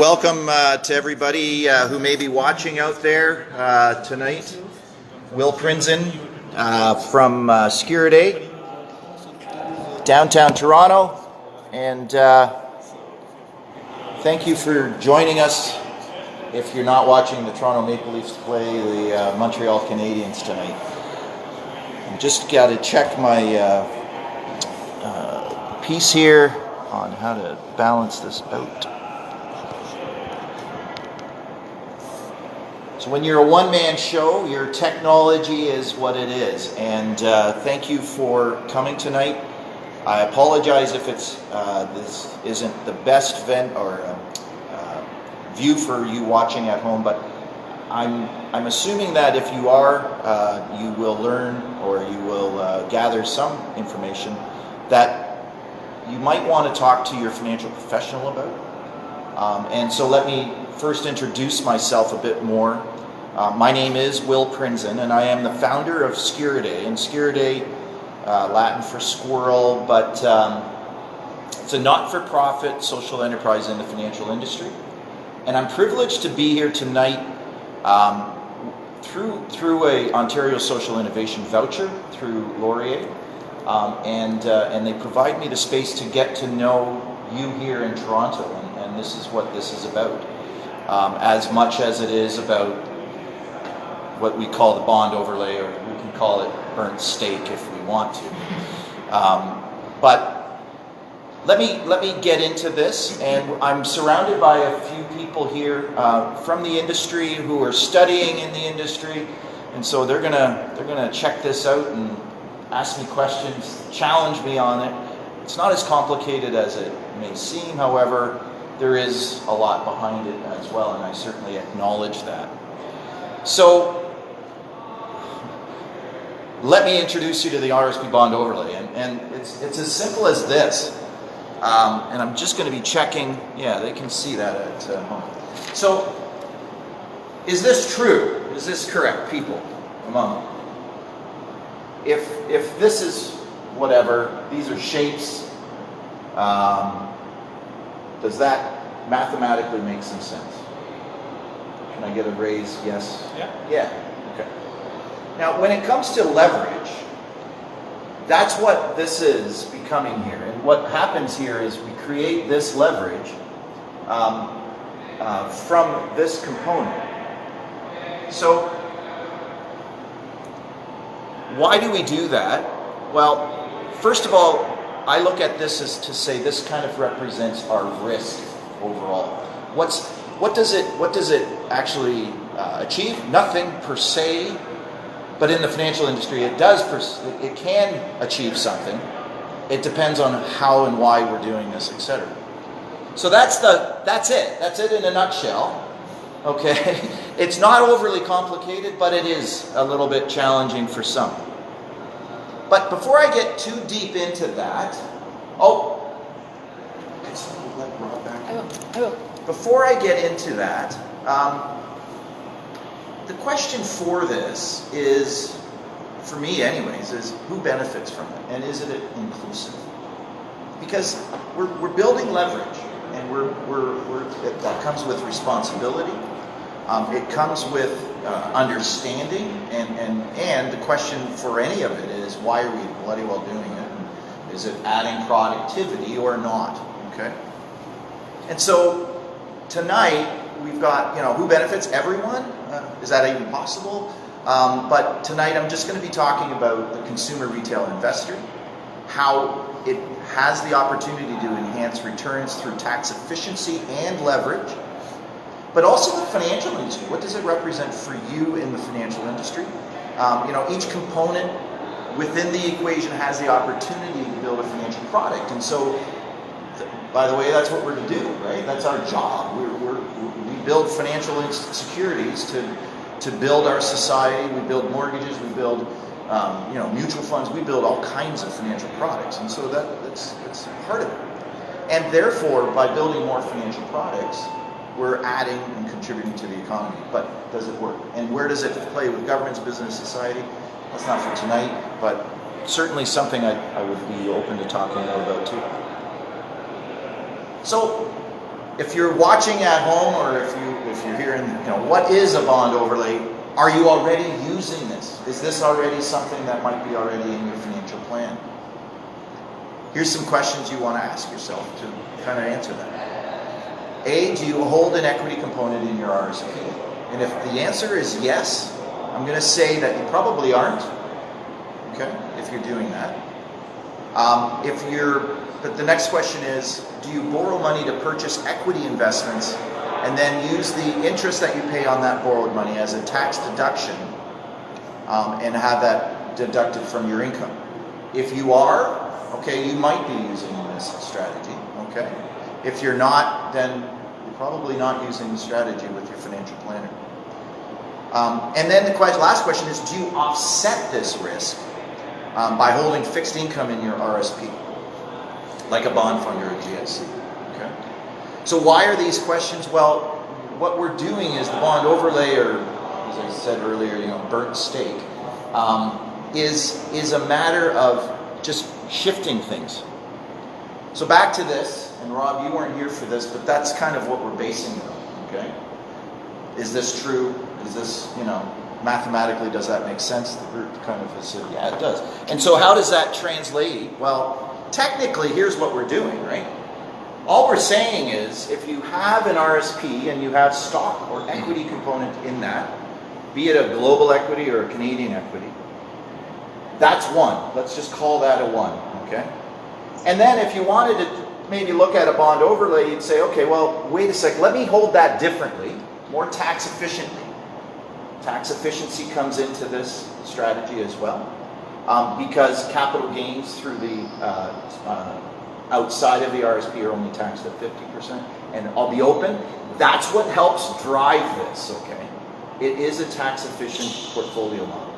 Welcome to everybody who may be watching out there tonight. Will Prinzen from Sciuridae, downtown Toronto, and thank you for joining us if you're not watching the Toronto Maple Leafs play the Montreal Canadiens tonight. I just got to check my piece here on how to balance this out. So when you're a one-man show, your technology is what it is. And thank you for coming tonight. I apologize if it's this isn't the best view for you watching at home, but I'm assuming that if you are, you will learn or you will gather some information that you might want to talk to your financial professional about. And so let me first introduce myself a bit more. My name is Will Prinzen, and I am the founder of Sciuridae. And Sciuridae, Latin for squirrel, but it's a not-for-profit social enterprise in the financial industry. And I'm privileged to be here tonight through a Ontario Social Innovation Voucher through Laurier, and they provide me the space to get to know you here in Toronto, and this is what this is about, as much as it is about what we call the bond overlay, or we can call it burnt steak if we want to. But let me get into this, and I'm surrounded by a few people here from the industry who are studying in the industry, and so they're gonna check this out and ask me questions, challenge me on it. It's not as complicated as it may seem, however, there is a lot behind it as well, and I certainly acknowledge that. So let me introduce you to the RSP Bond Overlay, and it's as simple as this. And I'm just going to be checking. Yeah, they can see that at home. So, is this true? Is this correct, people among you? If this is whatever, these are shapes, does that mathematically make some sense? Can I get a raise? Yes? Yeah. Okay. Now, when it comes to leverage, that's what this is becoming here. And what happens here is we create this leverage from this component. So, why do we do that? Well, first of all, I look at this as to say this kind of represents our risk overall. What does it actually achieve? Nothing per se. But in the financial industry, it can achieve something. It depends on how and why we're doing this, etc. So that's it. That's it in a nutshell. Okay, it's not overly complicated, but it is a little bit challenging for some. But before I get too deep into that, can someone let Rob back in? I will. Before I get into that. The question for this is, for me anyways, is who benefits from it, and is it inclusive? Because we're building leverage, and that comes with responsibility. It comes with understanding, and the question for any of it is, why are we bloody well doing it? Is it adding productivity or not? Okay. And so tonight we've got, who benefits? Everyone. Is that even possible? But tonight I'm just going to be talking about the consumer retail investor, how it has the opportunity to enhance returns through tax efficiency and leverage, but also the financial industry. What does it represent for you in the financial industry? Each component within the equation has the opportunity to build a financial product, and so, by the way, that's what we're to do, right? That's our job. We build financial securities to build our society. We build mortgages. We build, mutual funds. We build all kinds of financial products, and so that's part of it. And therefore, by building more financial products, we're adding and contributing to the economy. But does it work? And where does it play with governments, business, society? That's not for tonight, but certainly something I would be open to talking more about too. So, if you're watching at home, or if you're hearing, what is a bond overlay? Are you already using this? Is this already something that might be already in your financial plan? Here's some questions you want to ask yourself to kind of answer that. A, do you hold an equity component in your RSP? And if the answer is yes, I'm going to say that you probably aren't, okay, if you're doing that. But the next question is, do you borrow money to purchase equity investments and then use the interest that you pay on that borrowed money as a tax deduction and have that deducted from your income? If you are, okay, you might be using this strategy, okay? If you're not, then you're probably not using the strategy with your financial planner. And then the last question is, do you offset this risk by holding fixed income in your RSP, like a bond fund or a GIC? Okay. So why are these questions? Well, what we're doing is the bond overlay, or as I said earlier, burnt steak, is a matter of just shifting things. So back to this, and Rob, you weren't here for this, but that's kind of what we're basing it on, okay? Is this true? Is this, mathematically, does that make sense? The group kind of has said, yeah, it does. And so how does that translate? Well, technically, here's what we're doing, right? All we're saying is, if you have an RSP and you have stock or equity component in that, be it a global equity or a Canadian equity, that's one. Let's just call that a one, okay? And then if you wanted to maybe look at a bond overlay, you'd say, okay, well, wait a sec, let me hold that differently, more tax efficiently. Tax efficiency comes into this strategy as well, because capital gains through the outside of the RSP are only taxed at 50%. And I'll be open, that's what helps drive this, okay? It is a tax efficient portfolio model.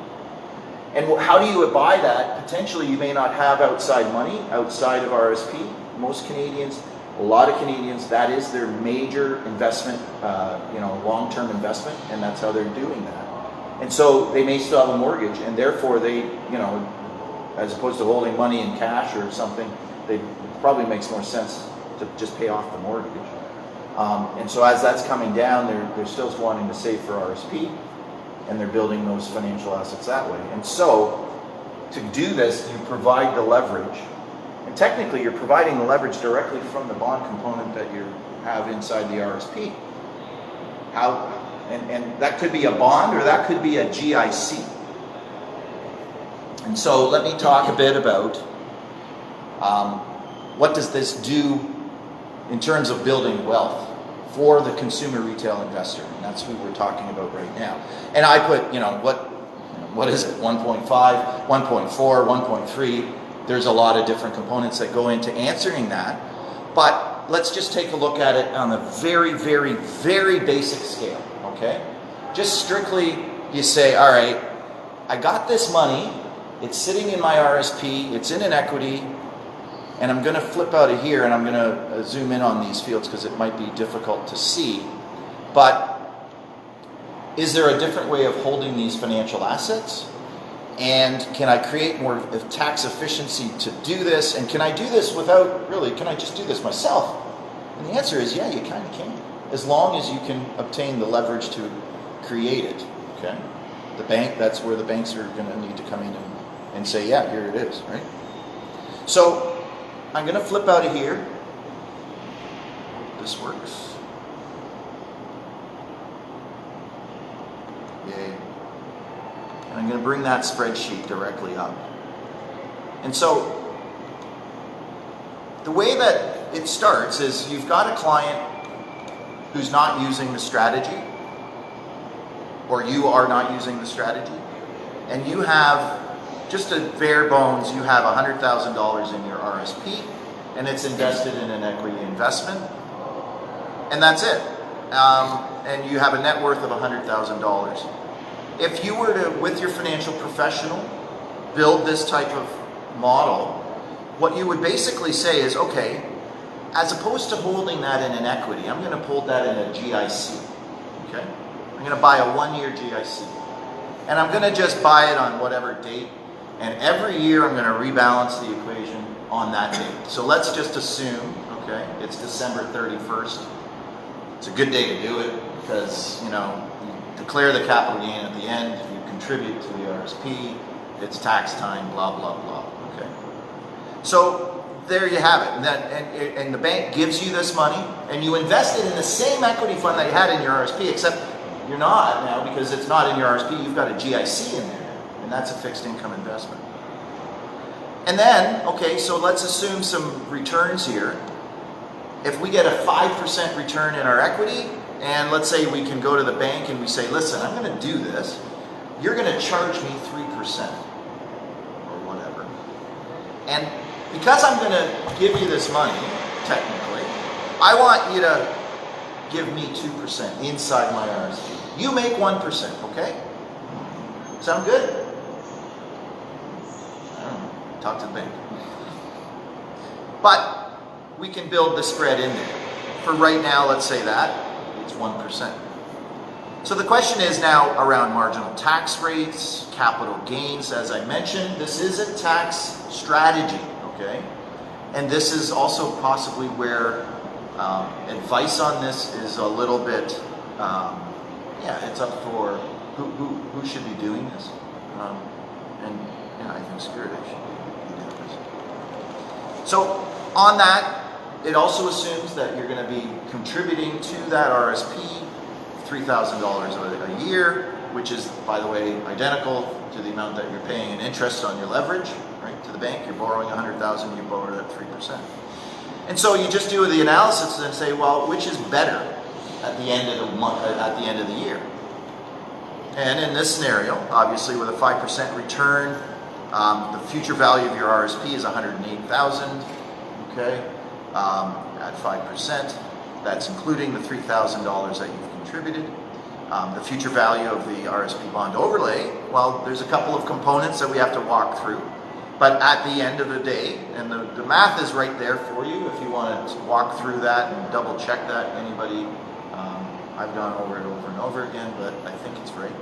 And how do you buy that? Potentially you may not have outside money, outside of RSP. Most Canadians, a lot of Canadians, that is their major investment, long-term investment, and that's how they're doing that. And so they may still have a mortgage, and therefore they, as opposed to holding money in cash or something, it probably makes more sense to just pay off the mortgage. And so as that's coming down, they're still wanting to save for RSP, and they're building those financial assets that way. And so to do this, you provide the leverage. And technically, you're providing the leverage directly from the bond component that you have inside the RSP. And that could be a bond or that could be a GIC. And so let me talk a bit about what does this do in terms of building wealth for the consumer retail investor. And that's who we're talking about right now. And I put, what is it, 1.5, 1.4, 1.3. There's a lot of different components that go into answering that. But let's just take a look at it on a very, very, very basic scale, okay? Just strictly, you say, all right, I got this money, it's sitting in my RSP, it's in an equity, and I'm going to flip out of here and I'm going to zoom in on these fields because it might be difficult to see. But is there a different way of holding these financial assets? And can I create more tax efficiency to do this? And can I do this without, really, can I just do this myself? And the answer is, yeah, you kind of can. As long as you can obtain the leverage to create it, okay? The bank, that's where the banks are going to need to come in and say, yeah, here it is, right? So I'm going to flip out of here. Hope this works. Yay. And I'm going to bring that spreadsheet directly up. And so the way that it starts is you've got a client who's not using the strategy, or you are not using the strategy, and you have, just a bare bones, you have $100,000 in your RSP, and it's invested in an equity investment, and that's it. And you have a net worth of $100,000. If you were to, with your financial professional, build this type of model, what you would basically say is, okay, as opposed to holding that in an equity, I'm going to hold that in a GIC, okay? I'm going to buy a one-year GIC, and I'm going to just buy it on whatever date, and every year I'm going to rebalance the equation on that date. So let's just assume, okay, it's December 31st, It's a good day to do it because, you declare the capital gain at the end, you contribute to the RSP, it's tax time, blah, blah, blah, okay? So there you have it. And the bank gives you this money, and you invest it in the same equity fund that you had in your RSP, except you're not now because it's not in your RSP, you've got a GIC in there now, and that's a fixed income investment. And then, okay, so let's assume some returns here. If we get a 5% return in our equity, and let's say we can go to the bank and we say, listen, I'm going to do this, you're going to charge me 3% or whatever. And because I'm going to give you this money, technically, I want you to give me 2% inside my RSP. You make 1%, okay? Sound good? I don't know. Talk to the bank. But we can build the spread in there. For right now, let's say that it's 1%. So the question is now around marginal tax rates, capital gains. As I mentioned, this is a tax strategy, okay? And this is also possibly where advice on this is a little bit, it's up for who should be doing this. I think Sciuridae should be doing this. So on that, it also assumes that you're going to be contributing to that RSP $3,000 a year, which is, by the way, identical to the amount that you're paying in interest on your leverage, right? To the bank, you're borrowing $100,000, you borrow it at 3%. And so you just do the analysis and say, well, which is better at the end of the month, at the end of the year? And in this scenario, obviously with a 5% return, the future value of your RSP is $108,000, okay? At 5%, that's including the $3,000 that you've contributed. The future value of the RSP Bond Overlay, well, there's a couple of components that we have to walk through. But at the end of the day, and the math is right there for you if you want to walk through that and double check that. Anybody, I've gone over it over and over again, but I think it's right.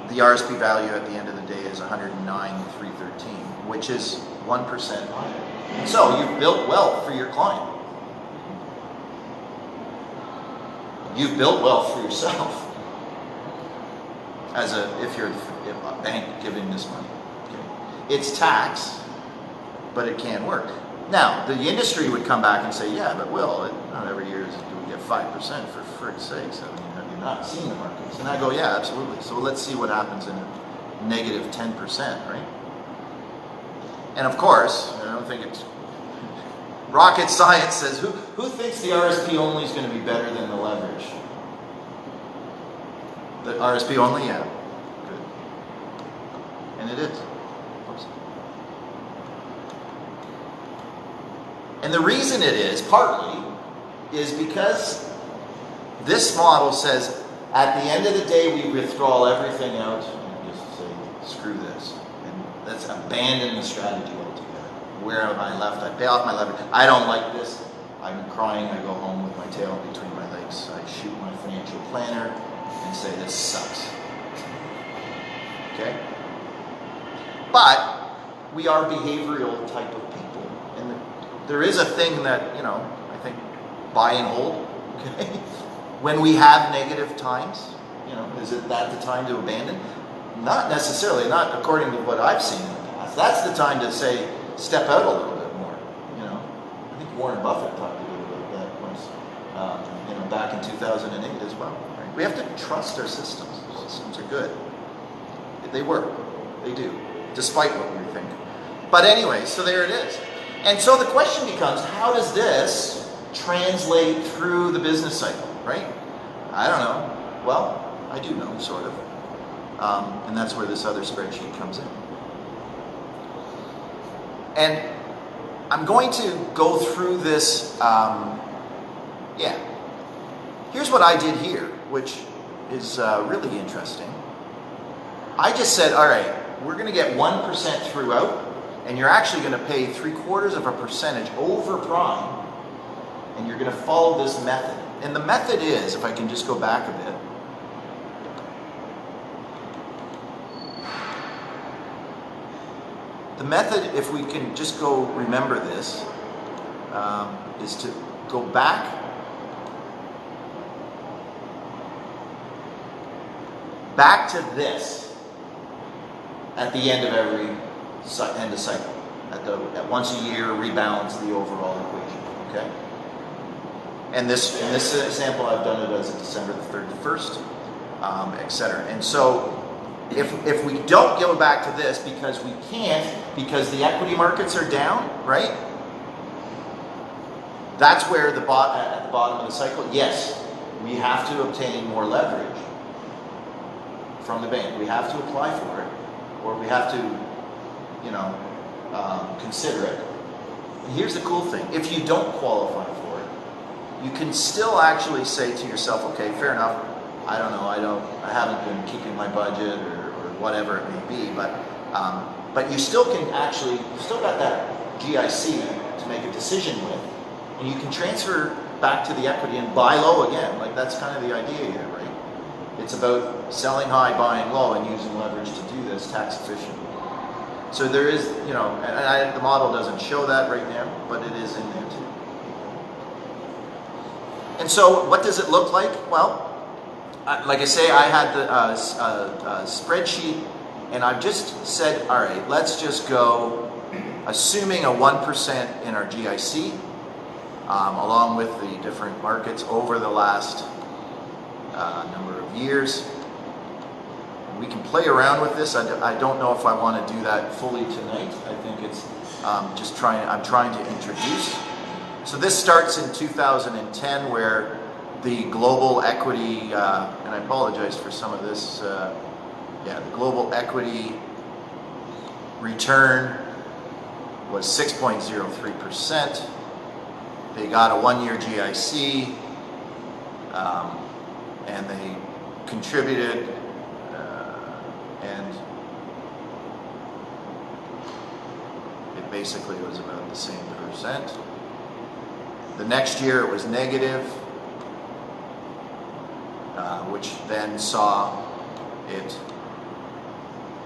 The RSP value at the end of the day is $109,313, which is 1% higher. So you've built wealth for your client. You've built wealth for yourself if you're a bank giving this money. Okay. It's tax, but it can work. Now, the industry would come back and say, yeah, but Will, not every year do we get 5% for frick's sakes. I mean, have you not seen the markets? And I go, yeah, absolutely. So let's see what happens in a negative 10%, right? And of course, I don't think it's rocket science says, who thinks the RSP only is going to be better than the leverage? The RSP only? Yeah. Good. And it is. Oops. And the reason it is, partly, is because this model says, at the end of the day, we withdraw everything out and just say, screw this. And let's abandon the strategy altogether. Where am I left? I pay off my leverage. I don't like this. I'm crying. I go home with my tail between my legs. I shoot my financial planner and say, this sucks. Okay? But we are behavioral type of people. And there is a thing that, I think, buy and hold. Okay? When we have negative times, is it that the time to abandon? Not necessarily. Not according to what I've seen in the past. That's the time to say, step out a little bit more. I think Warren Buffett talked a little bit about that once, back in 2008 as well. Right? We have to trust our systems. The systems are good. They work. They do, despite what we think. But anyway, so there it is. And so the question becomes, how does this translate through the business cycle, right? I don't know. Well, I do know, sort of. And that's where this other spreadsheet comes in. And I'm going to go through this, Here's what I did here, which is really interesting. I just said, all right, we're going to get 1% throughout, and you're actually going to pay 0.75% over prime, and you're going to follow this method. And the method is, if I can just go back a bit, the method, if we can just go remember this, is to go back back to this at the end of every end of cycle. At once a year, rebalance the overall equation. Okay. And in this example, I've done it as of December the 31st, et cetera. And so, if we don't go back to this because we can't, because the equity markets are down, right? That's where at the bottom of the cycle, yes, we have to obtain more leverage from the bank. We have to apply for it, or we have to, consider it. And here's the cool thing: if you don't qualify for it, you can still actually say to yourself, "Okay, fair enough. I don't know. I haven't been keeping my budget, or whatever it may be." But you still can actually, you still got that GIC to make a decision with. And you can transfer back to the equity and buy low again. Like, that's kind of the idea here, right? It's about selling high, buying low, and using leverage to do this tax efficiently. So there is, and the model doesn't show that right now, but it is in there too. And so what does it look like? Well, like I say, I had the spreadsheet, and I've just said, all right, let's just go, assuming a 1% in our GIC, along with the different markets over the last number of years. We can play around with this. I don't know if I want to do that fully tonight. I think it's I'm trying to introduce. So this starts in 2010, where the global equity, and I apologize for some of this, the global equity return was 6.03%. They got a 1-year GIC, and they contributed, and it basically was about the same percent. The next year it was negative, which then saw it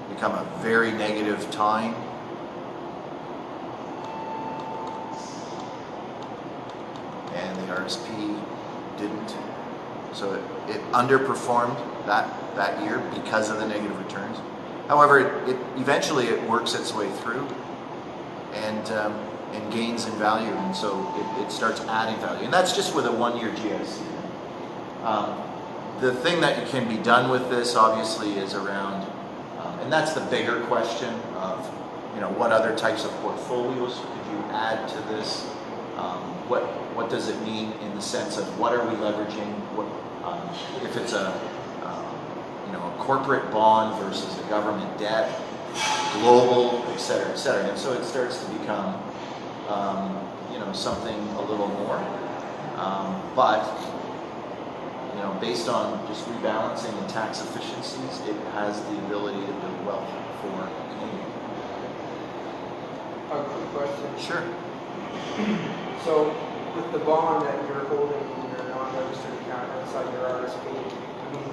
become a very negative time. And the RSP didn't. So it underperformed that year because of the negative returns. However, it eventually works its way through and gains in value, and so it starts adding value. And that's just with a 1-year GIC. The thing that can be done with this, obviously, is around, and that's the bigger question of, what other types of portfolios could you add to this? What does it mean in the sense of what are we leveraging? What if it's a corporate bond versus a government debt, global, et cetera, et cetera. And so it starts to become something a little more. But based on just rebalancing and tax efficiencies, it has the ability to build wealth for Canadians. A quick question. Sure. So, with the bond that you're holding in your non-registered account outside your RSP,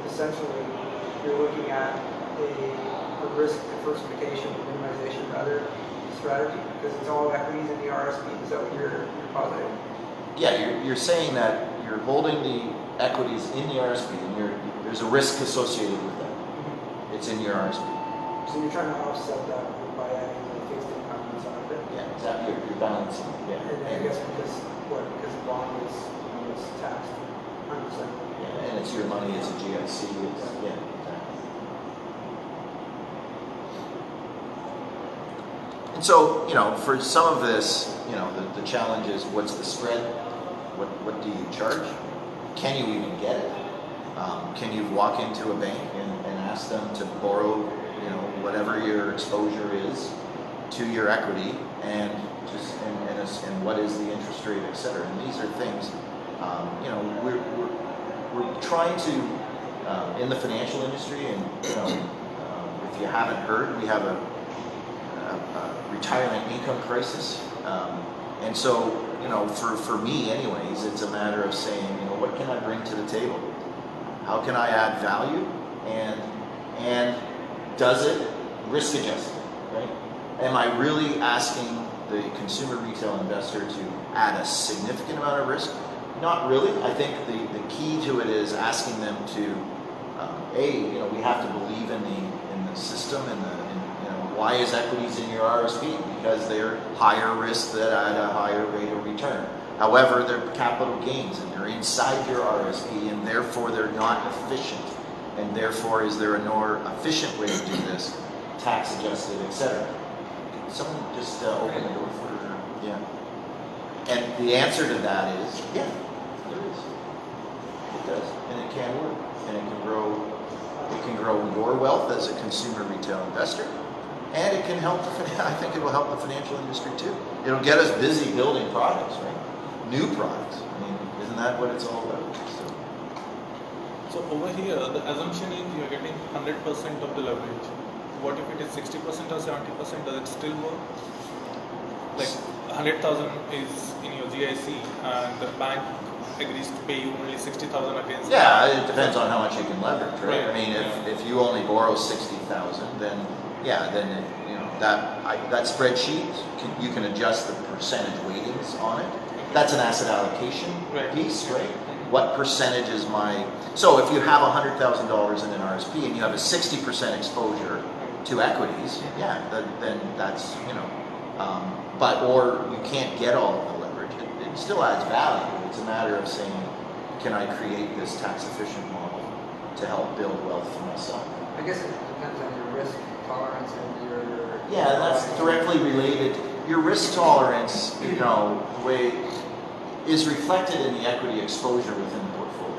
essentially, you're looking at a risk diversification, minimization, rather strategy, because it's all equities in the RSP. Is that what you're positing? Yeah, you're saying that you're holding the equities in the RSP, and there's a risk associated with that. Mm-hmm. It's in your RSP. So you're trying to offset that by adding the fixed income inside of it? Yeah, exactly. You're balancing. Yeah. And I guess because the bond is taxed 100%. Yeah, and it's your money. It's a GIC. Exactly. And so, for some of this, the challenge is, what's the spread? What do you charge? Can you even get it? Can you walk into a bank and ask them to borrow, whatever your exposure is to your equity, and what is the interest rate, et cetera? And these are things, we're trying to, in the financial industry, and if you haven't heard, we have a retirement income crisis, and so for me anyways, it's a matter of saying, what can I bring to the table? How can I add value, and does it risk adjusted, right? Am I really asking the consumer retail investor to add a significant amount of risk? Not really. I think the key to it is asking them to we have to believe in the system and why is equities in your RSP? Because they're higher risk that at a higher rate of return. However, they're capital gains and they're inside your RSP and therefore they're not efficient. And therefore, is there a more efficient way to do this, tax adjusted, etc.? Someone just open the door for, yeah. And the answer to that is, yeah, there is. It does, and it can work, and it can grow. It can grow your wealth as a consumer retail investor, and it can help. I think it will help the financial industry too. It'll get us busy building products, right? New products. I mean, isn't that what it's all about? So over here, the assumption is you are getting 100% of the leverage. What if it is 60% or 70%? Does it still work? Like 100,000 is in your GIC, and the bank agrees to pay you only 60,000 against. Yeah, it depends on how much you can leverage, right? I mean, if you only borrow 60,000, then that spreadsheet you can adjust the percentage weightings on it. That's an asset allocation piece, right? What percentage is my... So if you have $100,000 in an RSP and you have a 60% exposure to equities, then that's, or you can't get all of the leverage. It still adds value. It's a matter of saying, can I create this tax efficient model to help build wealth for myself? I guess it depends on your risk tolerance and your... Yeah, that's directly related. Your risk tolerance, the way is reflected in the equity exposure within the portfolio.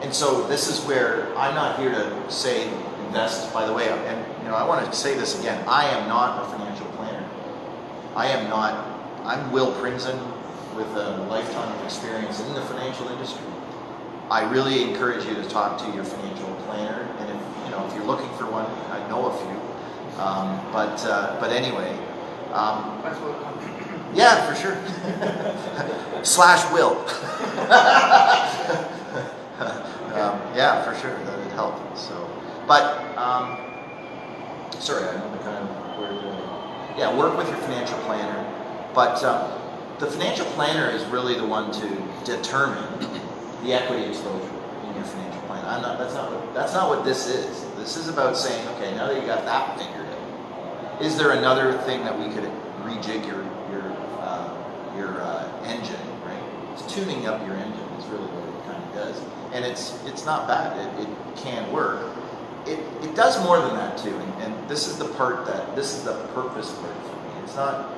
And so this is where I'm not here to say invest, by the way, and I want to say this again, I am not a financial planner. I'm Will Prinzen with a lifetime of experience in the financial industry. I really encourage you to talk to your financial planner, and if you're looking for one, I know a few. But anyway. That's what comes. Yeah, for sure. /Will. Yeah, for sure. That would help. So, but sorry, I don't know kind of where. Yeah, work with your financial planner. But the financial planner is really the one to determine the equity exposure in your financial plan. That's not what this is. This is about saying, okay, now that you got that figured out, is there another thing that we could rejig your engine, right? It's tuning up your engine is really what it kind of does, and it's not bad. It can work. It does more than that too, and this is the purpose part for me. It's not.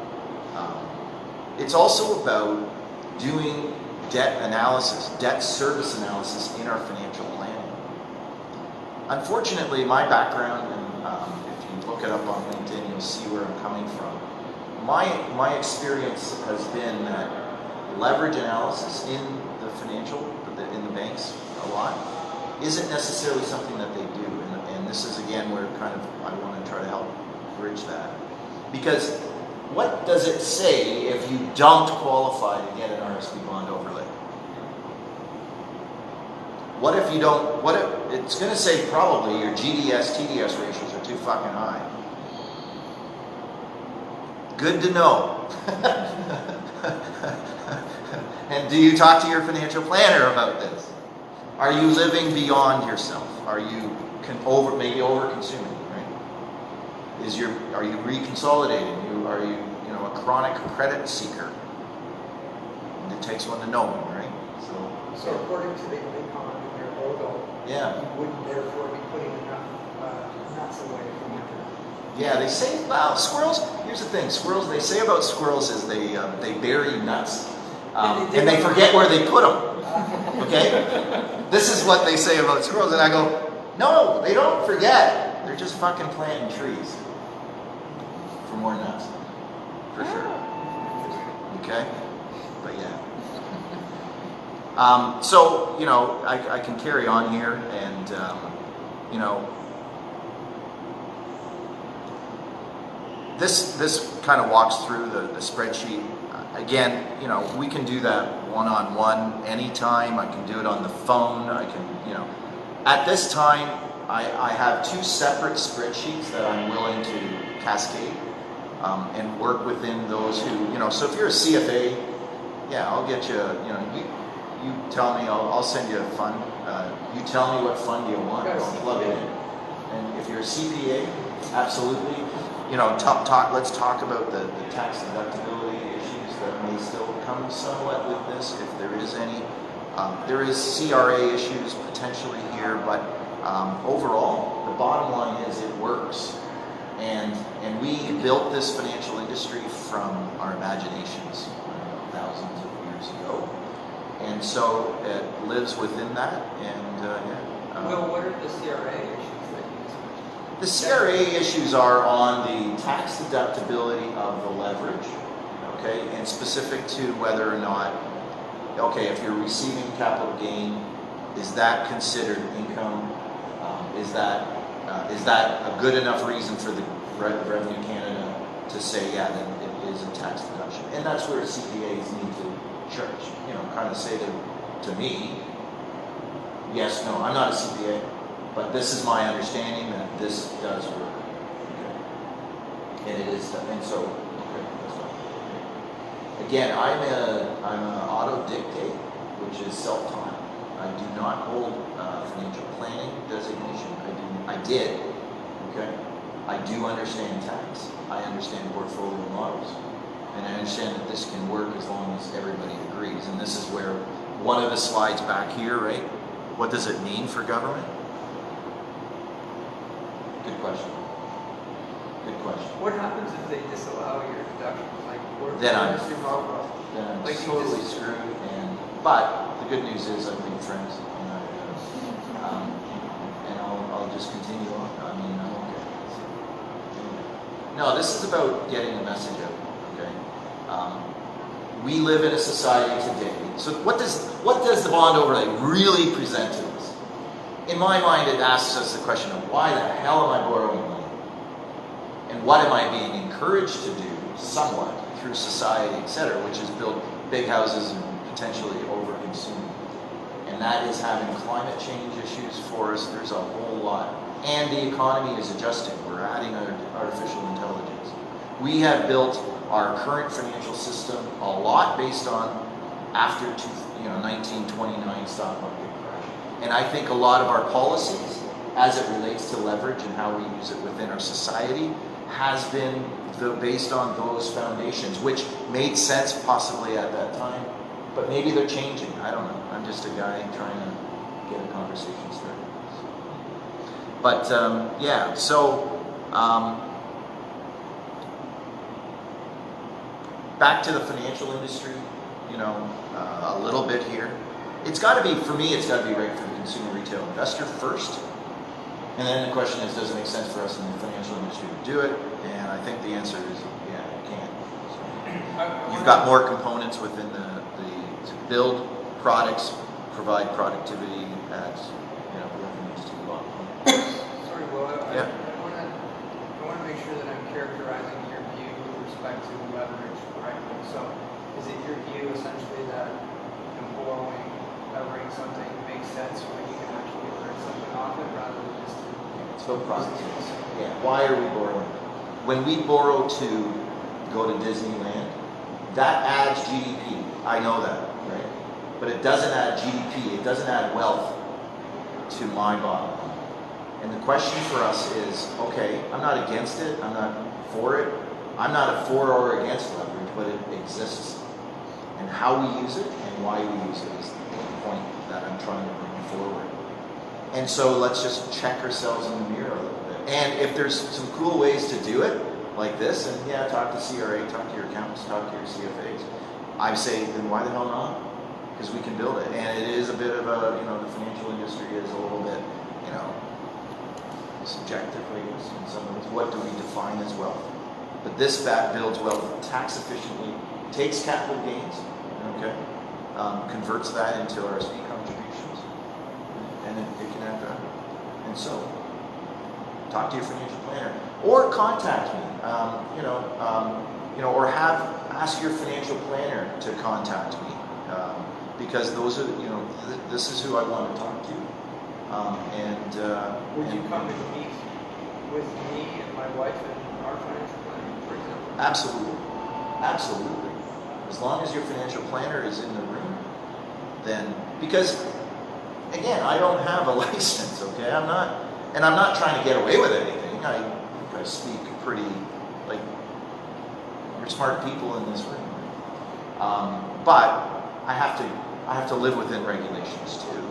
It's also about doing debt analysis, debt service analysis in our financial planning. Unfortunately, my background, and if you look it up on LinkedIn, you'll see where I'm coming from. My experience has been that leverage analysis in the banks a lot isn't necessarily something that they do, and this is again where kind of I want to try to help bridge that, because what does it say if you don't qualify to get an RSP Bond Overlay? What if you don't? It's going to say probably your GDS TDS ratios are too fucking high. Good to know. And do you talk to your financial planner about this? Are you living beyond yourself? Are you maybe over consuming? Right? Are you reconsolidating? Are you a chronic credit seeker? And it takes one to know one, right? So according to the icon in your logo, you wouldn't therefore be putting enough nuts away from your. Yeah, they say, well, squirrels, here's the thing, they say about squirrels is they bury nuts, and they forget where they put them, okay? This is what they say about squirrels, and I go, no, they don't forget, they're just fucking planting trees for more nuts, for sure, okay? But yeah. So, I can carry on here, and, This kind of walks through the spreadsheet. Again, we can do that one-on-one anytime. I can do it on the phone. I can, at this time, I have two separate spreadsheets that I'm willing to cascade and work within those who, so if you're a CFA, yeah, I'll get you, you tell me, I'll send you a fund. You tell me what fund you want, I'll plug it in. And if you're a CPA, absolutely. You know, let's talk about the tax deductibility issues that may still come somewhat with this, if there is any. There is CRA issues potentially here, but overall, the bottom line is it works. And we built this financial industry from our imaginations thousands of years ago. And so it lives within that. And Well, what are the CRA issues that you mentioned? The CRA issues are on the tax deductibility of the leverage, okay, and specific to whether or not, okay, if you're receiving capital gain, is that considered income? Is that a good enough reason for the Revenue Canada to say, yeah, that it is a tax deduction? And that's where CPAs need to charge, you know, kind of say to me, yes, no, I'm not a CPA, but this is my understanding that this does work. Okay. And it is, and so, okay, that's fine. Again, I'm an auto-dictate, which is self-taught. I do not hold financial planning designation. I did, okay? I do understand tax. I understand portfolio models. And I understand that this can work as long as everybody agrees. And this is where one of the slides back here, right? What does it mean for government? Good question. Good question. What happens if they disallow your deduction? Like, Then I'm like totally screwed. But the good news is I've made friends, and I'll just continue on. I mean, I'm okay. No, this is about getting a message out. Okay. We live in a society today. So what does the bond overlay really present to us? In my mind, it asks us the question of why the hell am I borrowing money? And what am I being encouraged to do somewhat through society, etc., which is build big houses and potentially over-consume. And that is having climate change issues for us. There's a whole lot. And the economy is adjusting. We're adding artificial intelligence. We have built our current financial system a lot based on after 1929 stock market crash. And I think a lot of our policies, as it relates to leverage and how we use it within our society, has been based on those foundations, which made sense possibly at that time, but maybe they're changing. I don't know. I'm just a guy trying to get a conversation started. But yeah, so back to the financial industry, a little bit here. It's got to be, for me, it's got to be right for the consumer retail investor first. And then the question is, does it make sense for us in the financial industry to do it? And I think the answer is, yeah, it can. So you've got more components within to build products, provide productivity, adds, revenues to the bottom line. Sorry, Will. Yeah. I want to make sure that I'm characterizing your view with respect to leverage correctly. So, is it your view essentially that levering something makes sense when you can actually earn something off it rather than just it's about processes. Yeah. Why are we borrowing? When we borrow to go to Disneyland, that adds GDP. I know that, right? But it doesn't add GDP. It doesn't add wealth to my bottom line. And the question for us is, okay, I'm not against it. I'm not for it. I'm not a for or against leverage, but it exists. And how we use it and why we use it is the point that I'm trying to bring forward. And so let's just check ourselves in the mirror a little bit. And if there's some cool ways to do it, like this, and yeah, talk to CRA, talk to your accountants, talk to your CFAs, I say, then why the hell not? Because we can build it. And it is a bit of a, the financial industry is a little bit, subjective, I guess, in some ways. What do we define as wealth? But this builds wealth tax efficiently, takes capital gains, okay, converts that into RSP contributions, and it can add value. And so, talk to your financial planner, or contact me, or ask your financial planner to contact me, because those are, this is who I want to talk to. Would you come and meet with me and my wife and our financial planner, for example? Absolutely. As long as your financial planner is in the room, then, because again, I don't have a license, okay? I'm not trying to get away with anything. I speak pretty, like, you're smart people in this room. But I have to live within regulations too.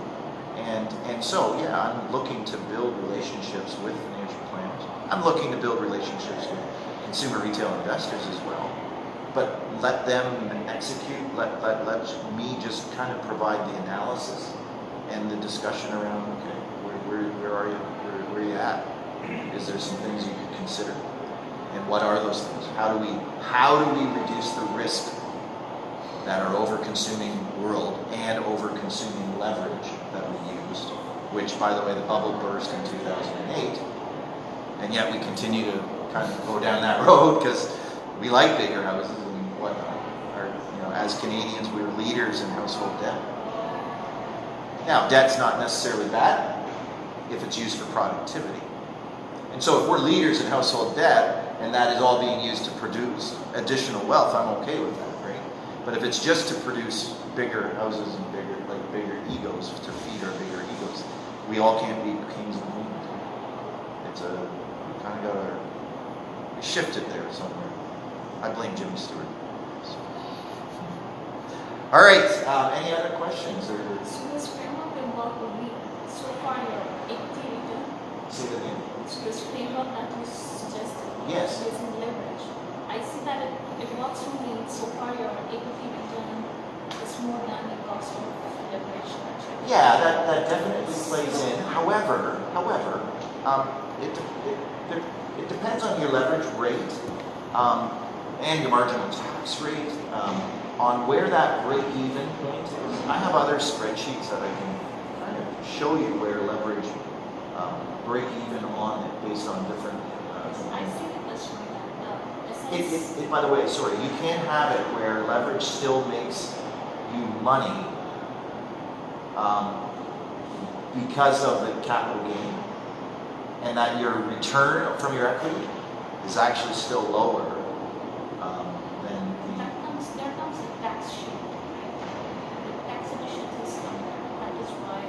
And so, yeah, I'm looking to build relationships with financial planners. I'm looking to build relationships with consumer retail investors as well. But let them execute, let me just kind of provide the analysis and the discussion around, okay, where are you? Where are you at? Is there some things you could consider? And what are those things? How do we reduce the risk that our over-consuming world and over-consuming leverage that we used, which, by the way, the bubble burst in 2008, and yet we continue to kind of go down that road because we like bigger houses and whatnot. As Canadians, we're leaders in household debt. Now, debt's not necessarily bad if it's used for productivity. And so if we're leaders in household debt, and that is all being used to produce additional wealth, I'm okay with that, right? But if it's just to produce bigger houses and bigger egos, to feed our bigger egos, we all can't be kings and queens. It's kind of we shifted there somewhere. I blame Jimmy Stewart. So. All right, any other questions? So this framework involved will be so far your equity return. Say that again. So this framework that you suggested. Yes. Using leverage. I see that it works only so far your equity return is more than the cost of leverage. Yeah, that definitely plays in. However, it depends on your leverage rate and your marginal tax rate, on where that break-even point is. I have other spreadsheets that I can kind of show you where leverage break even on it based on different. I see the question that by the way, sorry, you can have it where leverage still makes you money because of the capital gain, and that your return from your equity is actually still lower than the. There comes a tax shield, right? The tax efficiency is somewhere. That is why,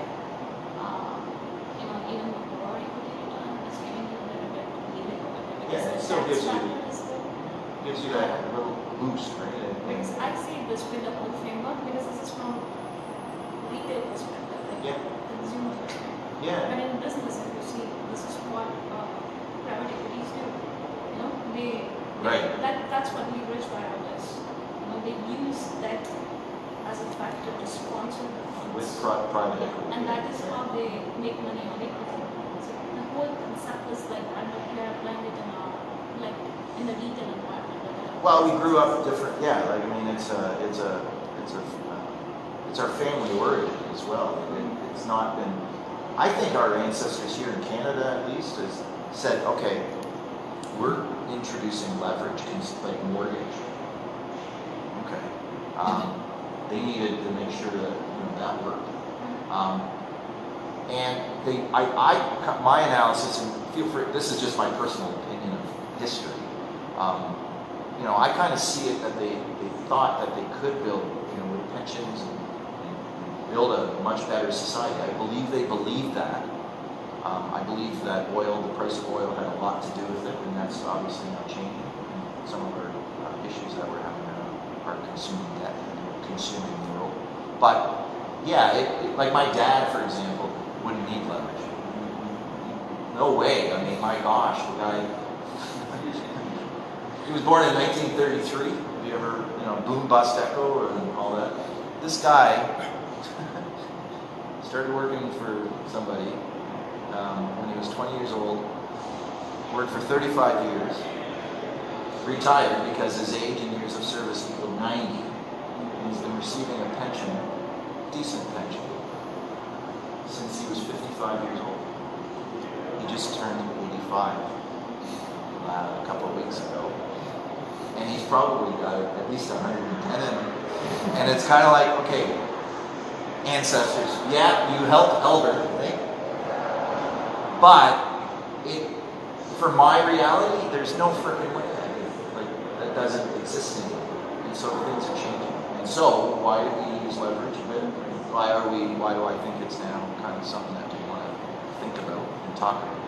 even the lower equity return is giving you a little bit of yield. Yeah, it still gives you that little boost, right? Because I see this with the whole framework because this is from retail perspective, like consumer perspective. Yeah. But in business, if you see, this is what private equities do. That's what leverage buyout is. They use that as a factor to sponsor the funds. With private equity. And that is how they make money on equity. So the whole concept is like that, but we are applying it in the retail environment. Well, we grew up different. Yeah, it's our family origin as well. It's not been. I think our ancestors here in Canada, at least, has said, okay, we're introducing leverage, like mortgage. Okay. They needed to make sure that that worked. And my analysis, and feel free, this is just my personal opinion of history. I kind of see it that they thought that they could build, with pensions and build a much better society. I believe they believed that. I believe that the price of oil had a lot to do with it, and that's obviously not changing. And some of our issues that we're having are consuming debt and consuming the world. But yeah, like my dad, for example, wouldn't need leverage. No way. I mean, my gosh, the guy. He was born in 1933. Have you ever, boom, bust, echo, and all that? This guy started working for somebody when he was 20 years old, worked for 35 years, retired because his age and years of service equaled 90, and he's been receiving a pension, decent pension, since he was 55 years old. He just turned 85 a couple of weeks ago. And he's probably got at least 110 in him. And it's kind of like, okay, ancestors, yeah, you helped elder, right? But for my reality, there's no freaking way that doesn't exist anymore. And so things are changing. And so why do we use leverage a bit? why do I think it's now kind of something that we want to think about and talk about,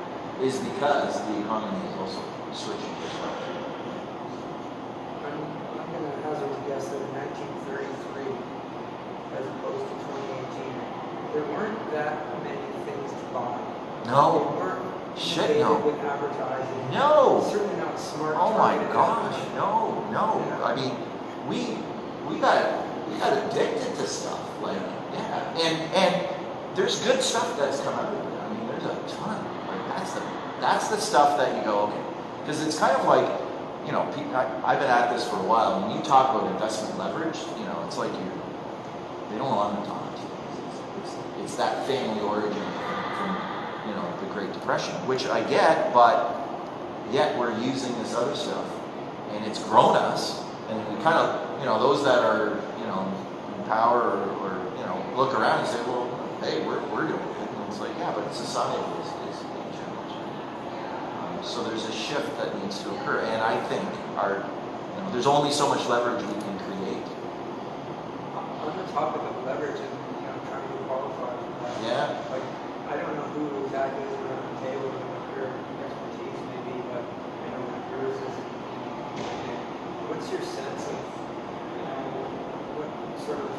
is because the economy is also switching as well. I'm going to hazard a guess that in 1933, as opposed to 2018, there weren't that many things to buy. No. They weren't Shit, inundated no. with advertising. No. Certainly not smart. Oh my targeted gosh, advertising. no. Yeah. I mean, we got addicted to stuff. Like, yeah. And there's good stuff that's come out of it. I mean, there's a ton. Like that's the stuff that you go, okay. Because it's kind of like, you know, I've been at this for a while. When you talk about investment leverage, you know, it's like they don't want to talk. It's that family origin from, you know, the Great Depression, which I get, but yet we're using this other stuff, and it's grown us, and we kind of, you know, those that are, you know, in power or you know, look around and say, well, hey, we're doing it, and it's like, yeah, but society is being challenged. So there's a shift that needs to occur, and I think you know, there's only so much leverage we can create. On the topic of leverage and, you know, trying to qualify for that. Yeah. Like, I don't know who exactly is around the table and what your expertise may be, but I know that yours is. What's your sense of, you know, what sort of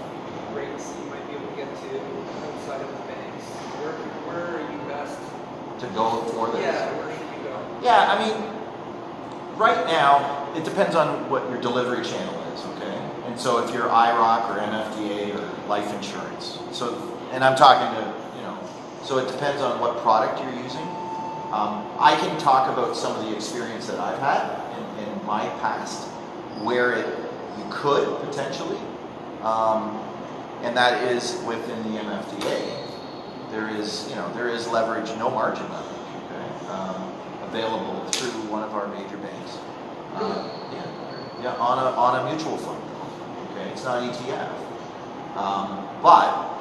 rates you might be able to get to outside of the banks? Where are you best? To go for this. Yeah, where should you go? Yeah, I mean, right now, it depends on what your delivery channel is, okay? And so if you're IROC or NFDA or life insurance, and I'm talking to, you know, so it depends on what product you're using. I can talk about some of the experience that I've had in my past, where you could potentially, and that is within the MFDA. There is leverage, no margin leverage, okay, available through one of our major banks. On a mutual fund. Okay, it's not ETF. But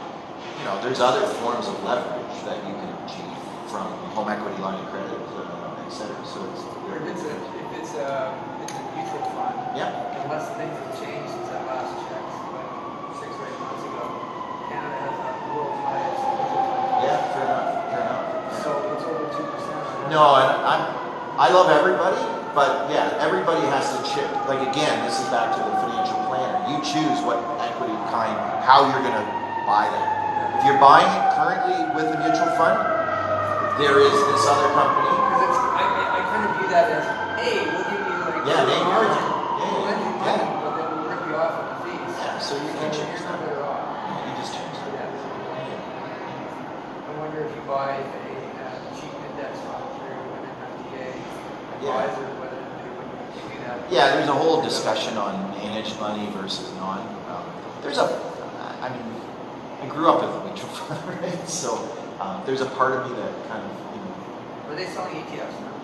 you know, there's other forms of leverage that you can achieve from home equity line of credit, et cetera. So If it's a mutual fund, yeah. unless things have changed since that last check, like 6 or 8 months ago, Canada has the world's highest mutual fund. Yeah, fair enough. So it's over 2%. No, and I love everybody, but yeah, everybody has to chip. Like again, this is back to the financial planner. You choose what equity kind, how you're going to buy that. If you're buying it currently with a mutual fund, there is this other company. Because I kind of view that as, hey, we'll give you like a margin. We'll lend you money, but then we'll rip you off on the fees. Yeah, so you can change you're that. not better off. Yeah, you just change that. I wonder if you buy a cheap index fund through an MFDA advisor, whether they would give you that. Yeah, there's a whole discussion on managed money versus non. I grew up with a mutual fund, right? So there's a part of me that kind of, you know. Are they selling ETFs now?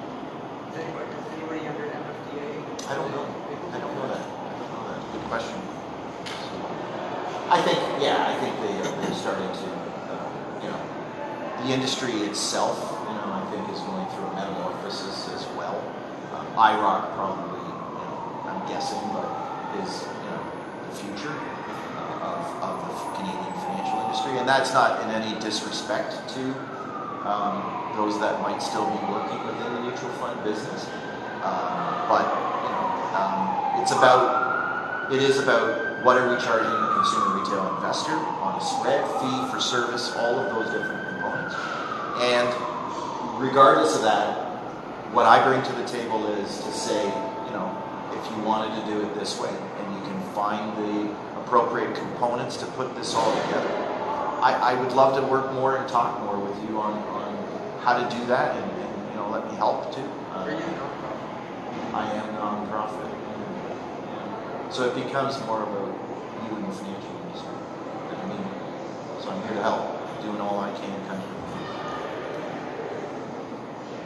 Is anybody under an MFDA? I don't know that. Good question. I think they're starting to, you know, the industry itself, you know, I think is going through a metamorphosis as well. IROC probably, you know, I'm guessing, but is, you know, the future of the Canadian financial industry, and that's not in any disrespect to those that might still be working within the mutual fund business, but you know, it is about what are we charging the consumer retail investor on a spread, fee for service, all of those different components, and regardless of that, what I bring to the table is to say, you know, if you wanted to do it this way, and you can find the appropriate components to put this all together, I would love to work more and talk more with you on how to do that, and you know, let me help too. Are you a nonprofit? I am nonprofit, yeah. So it becomes more about you in the financial industry than me. So I'm here to help, doing all I can, kind of.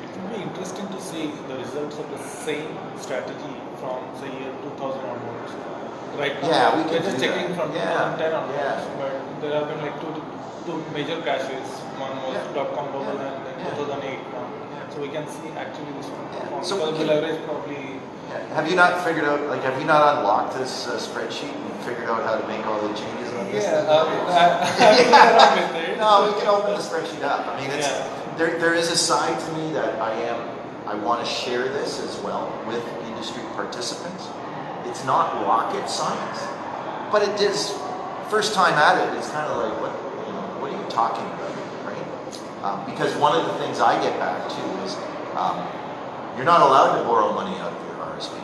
It would be interesting to see the results of the same strategy from the year 2000 onwards. right now. Yeah, we we're can just do checking that. from Yeah, 2010 onwards, yeah. but there have been like two major crashes. One was Yeah. .com bubble Yeah. and then Yeah. 2008 one. Yeah. So we can see actually this one. Yeah. Performs So we because the can- leverage probably. Yeah. Have you not figured out, like, have you not unlocked this spreadsheet and figured out how to make all the changes on this? Yeah, I played around with it. No, we can open the spreadsheet up. I mean, it's, Yeah. there is a side to me that I want to share this as well with industry participants. It's not rocket science, but it is, first time at it, it's kind of like, what are you talking about, right? Because one of the things I get back to is, you're not allowed to borrow money out of your RSP,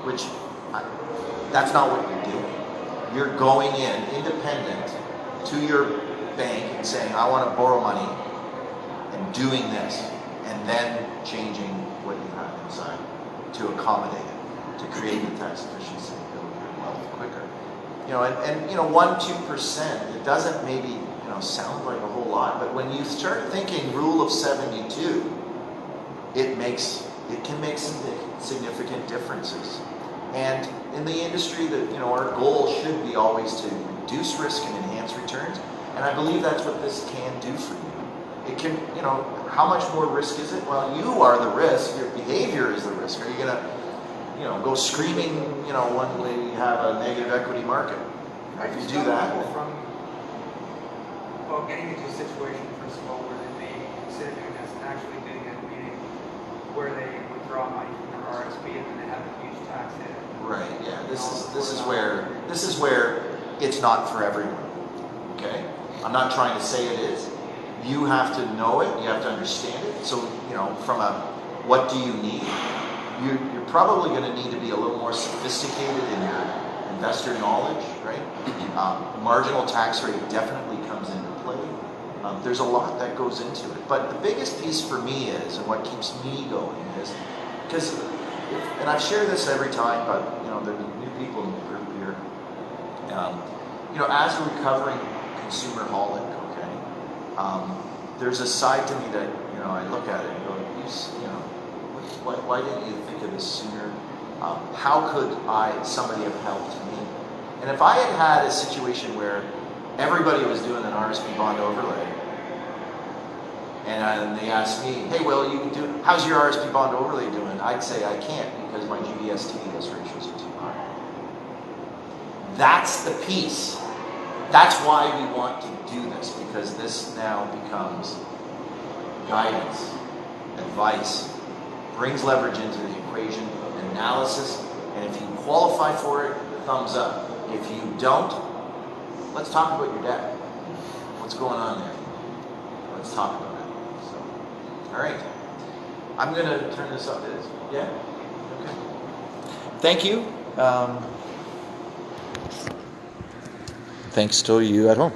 which that's not what you're doing. You're going in independent to your bank and saying, I want to borrow money, and doing this, and then changing what you have inside to accommodate it, to create the tax efficiency and build your wealth quicker. And 1-2%, it doesn't maybe sound like a whole lot, but when you start thinking rule of 72, it can make some significant differences. And in the industry, that our goal should be always to reduce risk and enhance returns. And I believe that's what this can do for you. It can, how much more risk is it? Well, you are the risk. Your behavior is the risk. Are you going to, go screaming, when we have a negative equity market? If you do that, From getting into a situation, first of all, where they may consider doing this and actually doing a meeting where they withdraw money from their RSP and then they have a huge tax hit. right? Yeah. This is where it's not for everyone. Okay. I'm not trying to say it is. You have to know it. You have to understand it. So from a what do you need? You're probably going to need to be a little more sophisticated in your investor knowledge, right? Marginal tax rate definitely comes into play. There's a lot that goes into it. But the biggest piece for me is, and what keeps me going is, because, and I share this every time, but there are new people in the group here. As a recovering consumerholic, okay, there's a side to me that I look at it and go, why didn't you think of this sooner? How could somebody have helped me? And if I had had a situation where everybody was doing an RSP Bond Overlay, and they asked me, hey, Will, how's your RSP Bond Overlay doing? I'd say I can't because my GBS TDS ratios are too high. That's the piece. That's why we want to do this, because this now becomes guidance, advice, brings leverage into the equation, analysis, and if you qualify for it, thumbs up. If you don't, let's talk about your debt. What's going on there? Let's talk about it. So, all right. I'm going to turn this up. Yeah? Okay. Thank you. Thanks to you at home.